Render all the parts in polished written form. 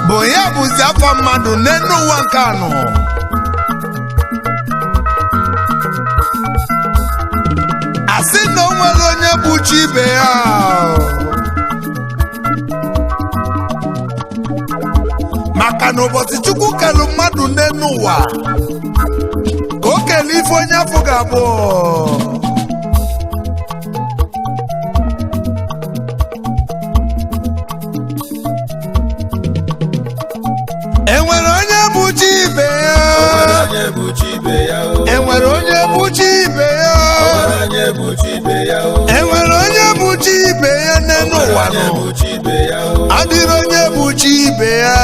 Boya buzi afa mmadụ n'enu ụwa nke anọ. Asị na o nwere onye bụ chi ibe ya. Maka na ụbọchị Chukwu kelu mmadụ n'enu ụwa ka o kele ife onye afọ ga-abụ. Enwere onye bụ chi ibe ya. Enwere onye bụ chi ibe ya. Enwere onye bụ chi ibe ya n'elu ụwa nọ. Adịrị onye bụ chi ibe ya.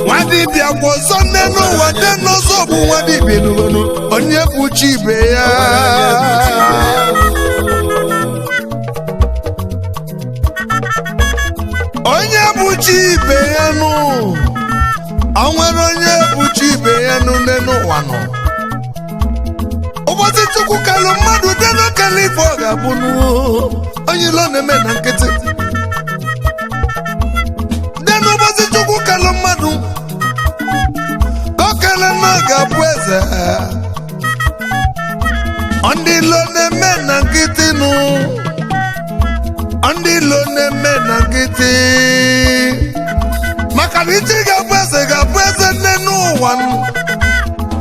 Nwadibịa kwụ ọsọ n'elu ụwa dị n'ọzọ bụ nwadibịa n'ụlọ. Onye bụ chi ibe ya. Onye bụ chi ibe ya nụ. O nwere onye bụ chi ibe ya nụ n'elu ụwa nọ. Ụbọchị Chukwu kelu mmadụ dị n'okele ife ọ ga-abụ onye ilo na-eme na nkịtị. Dị n'ụbọchị Chukwu kelu mmadụ ka o kele na ọ ga-abụ eze. Ndị ilo na-eme na nkịtị nụ. Ndị ilo na-eme na nkịtị. Maka na isi ga-abụ eze n'enu ụwa nụ.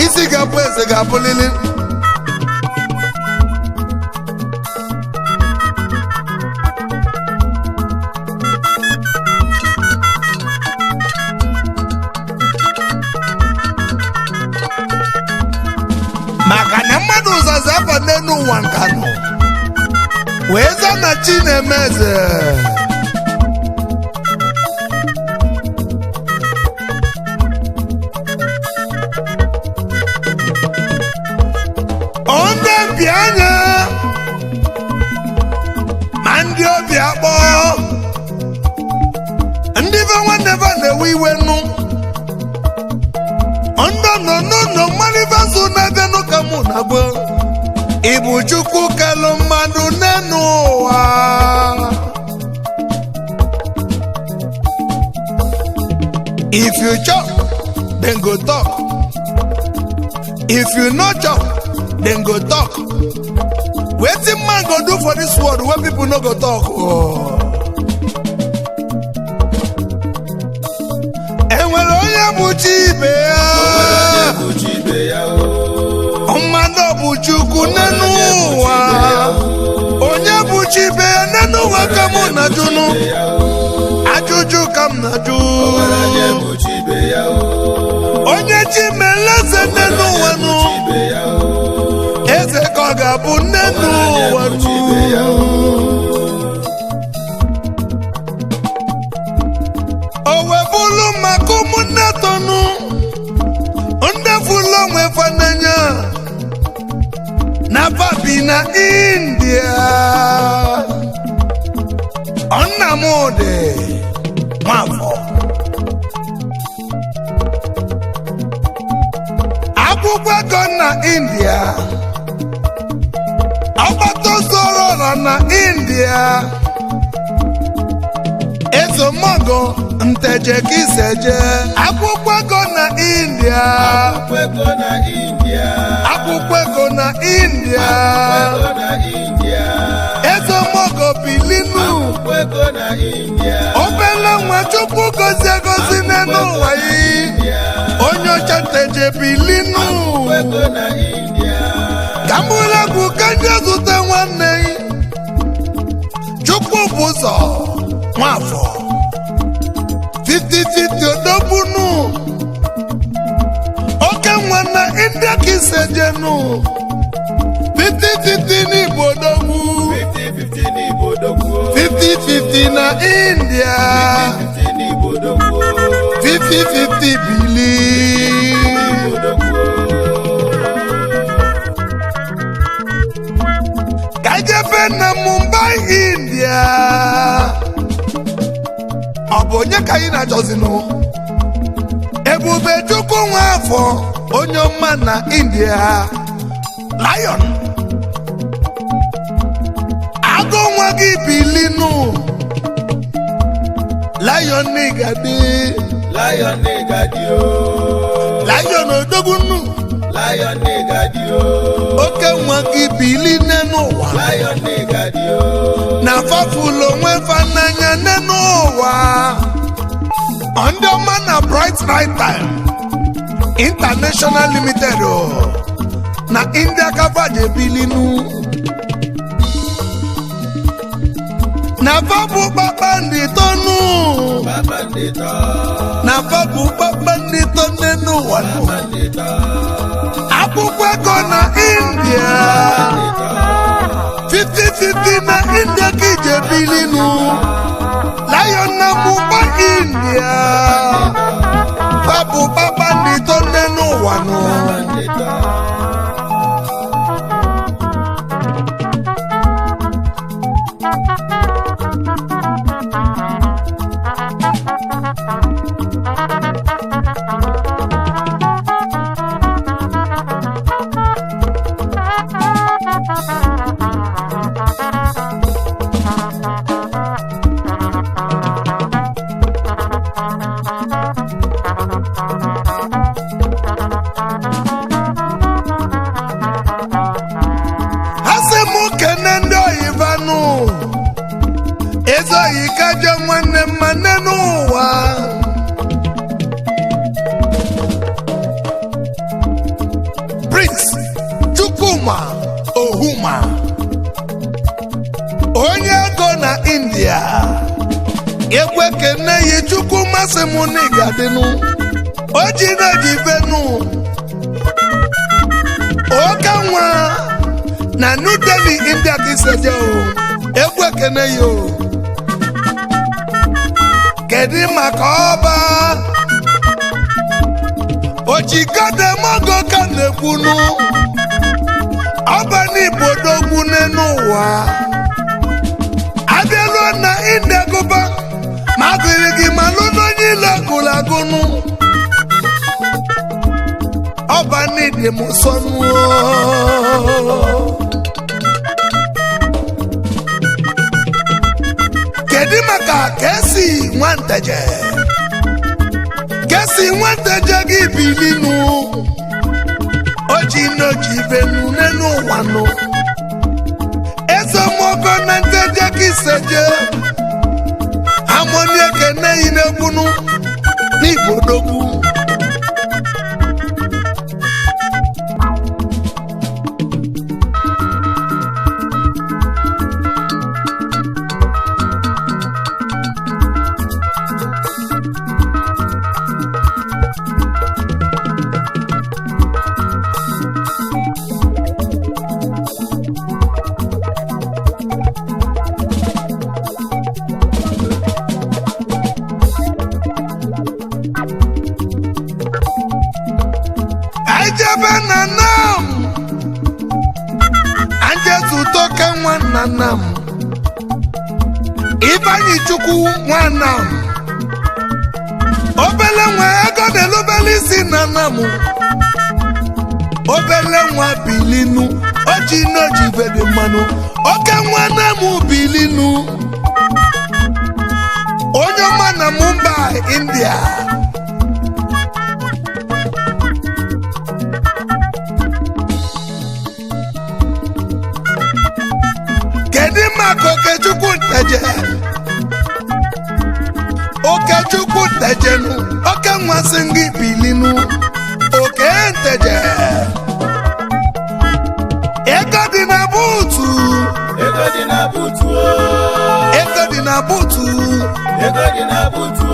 Isi ga-abụ eze ga-abụ lili. Maka na mmadụ ụzazi afa n'enu ụwa nka nọ wee za na chi na-eme eze. Onye bi anya ma ndị obi akpọ ndị be nwanne be na-ewe iwe nụ. No manifesto na-ede n'ụka mụ na gbo. Ibu Chukwu kelu mmadụ n'enu ụwa. If you chop, then go talk. If you no chop, then go talk. Wetin man go do for this world when people no go talk? Enwere onye bụ chi ibe ya. na-ajụ onye chi mere eze nne n'ụwa nụ eze ka ọ ga-abụ nne n'ụwa nụ o webụlụ maka ụmụnne tọnụ ndị fụlụ onwe fananya na babi na India Nnamdi Nwafọ akwụkwọ ego na India ọgbata soro na India ezomogo nteje kiseje akwụkwọ ego na India akwụkwọ ego na India ezomogo bilinu obele nwa Chukwu gozie gozi n'ụwa yi onye ọcha nteje bilinu kamụlegwu kanje zute nwanne yi Chukwu bụ ụzọ Nwafọ 50-50 odobunu oke nwa na India ka isejenu 50-50 n'Igbo odogwu 50-50 na India 50-50 bili kajebe na Mumbai India ọ bụ onye ka anyị na-achọzinụ Ebubechukwu Nwafọ onye ọma na India Lion agụ nwa gị bilinu Lion n'igadi Lion odogbunu oke nwa gị bili n'ụwa na fafụlụ onwe fananya n'ụwa ndị ọma na Bright Night Time International Limited na India kafaje bilinu na fabu kpakpandito nụ na fabu kpakpandito n'ụwa akwụkwọ ego na India 50-50 na India ka ije bilinu Lion na Mumbai India fabu kpakpandito n'ụwa nụ ezoyi kaja nwanne mmanne n'ụwa Prince Chukwuma Ohuma onye ego na India ekwe kene yi Chukwuma Simuniga dịnụ oji na-eji benu oke nwa na New Delhi India ka iseje ekwe kene yo kedu maka ọba ochikademogo ka na-ekwunu ọba n'Igbo dogwu n'ụwa abịaluo na India gụba ma agụrụ gị malụ n'onye ile gụrụ agụnụ ọba n'ịdị m sọnụọ kedu maka Kesi Nwanteje gị bilinu oji n'oji benu n'ụwa nụ ezemogo na Nteje gị seje amoni ekene yi n'egbunu n'Igbo dogwu jebe na nam anjezu toke nwanna nam Ifeanyi Chukwu nwanam obele nwa ego delubele isi na namu obele nwa bilinu oji noji vede mmanụ oke nwa namu bilinu onye ọma na Mumbai India kedu maka Okechukwu Nteje Okechukwu Ntejenu oke nwa singi bilinu oke Nteje ego dị na butu ego dị na butu ego dị na butu ego dị na butu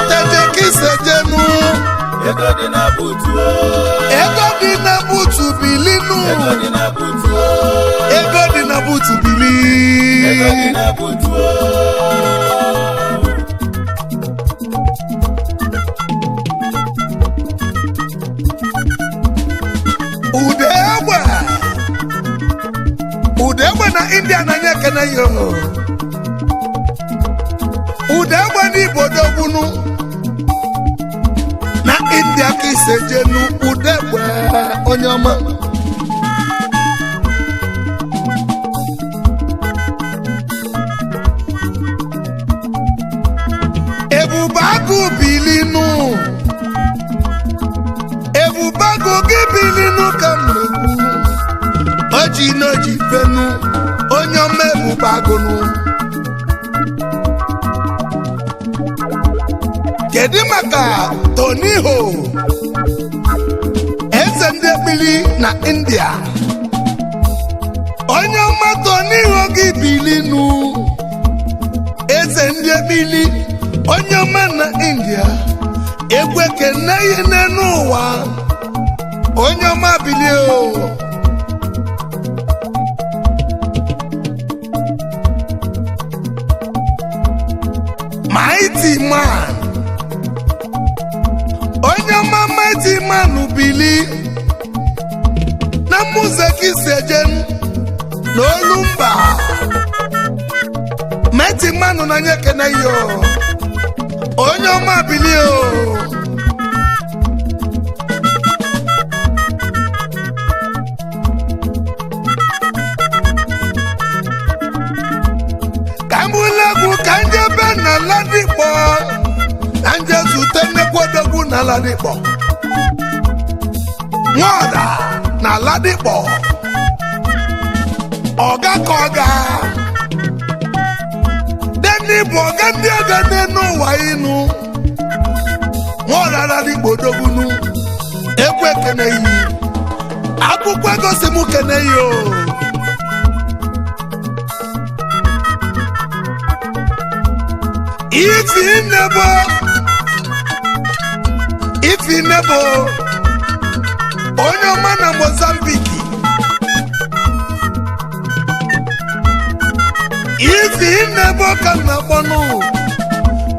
Nteje Kisejenu ego dị na butu ego dị na butu bilinu ego dị na butu ego dị na butu bili ego dị na butu Udegbe na India na nye kene yo Udegbe ni bodogunu na India Kisejenu Udegbe onye ọma Ebubagu bilinu Ebubagu gị bilinu ka mmegbu oji noji fenu onye ọma Ebubagunu kedu maka Toniho eze ndị ekpili na India onye ọma Toniho gị bilinu eze ndị ekpili onye ọma na India egwe kene ihe n'ụwa onye ọma bilio mighty man onye ọma mighty man bili na Muze Kisejenu na Olumba mighty man na nye kene yo onye ọma bili o Kambulegwu kanjebe na Ladipo kanje zute nnekwu na Ladipo Nwoda na Ladipo Oga ka ọga Deni bụ ọga ndị ọga n'ụwa inu Nwoda Ladipo dogunu ekwe kene yi akwụkwọ egosi mụ kene yi o Ifi nebo onye ọma na Mozambique Ifi nebo ka na kpọnụ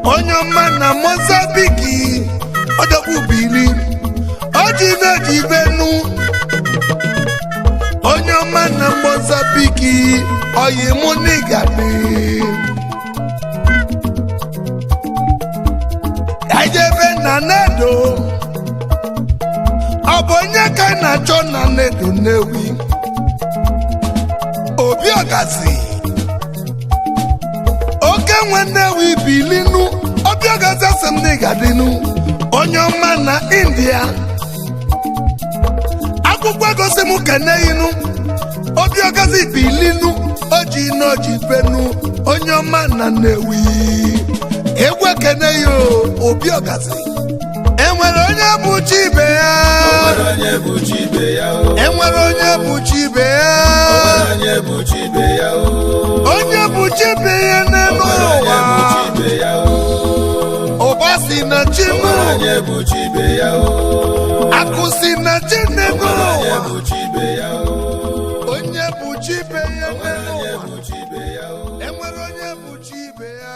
onye ọma na Mozambique odogwu bili oji noji venu onye ọma na Mozambique oyi mụ n'igadi Ajebe na Nedo ọ bụ onye ka na-achọ na Nedo Nnewi Obi Ọgazi oke nwe Nnewi bilinu Obi Ọgazi asị m n'ịgadinu onye ọma na India akwụkwọ egosi m kene inu Obi Ọgazi bilinu oji noji venu onye ọma na Nnewi egwe kene yo Obi Ọgazi enwere onye bụ chi ibe ya onye bụ chi ibe ya enwere onye bụ chi ibe ya onye bụ chi ibe ya onye bụ chi ibe ya n'elu ụwa ụba si na chi onye bụ chi ibe ya akụ si na chi n'elu ụwa onye bụ chi ibe ya onye bụ chi ibe ya n'elu ụwa onye bụ chi ibe ya enwere onye bụ chi ibe ya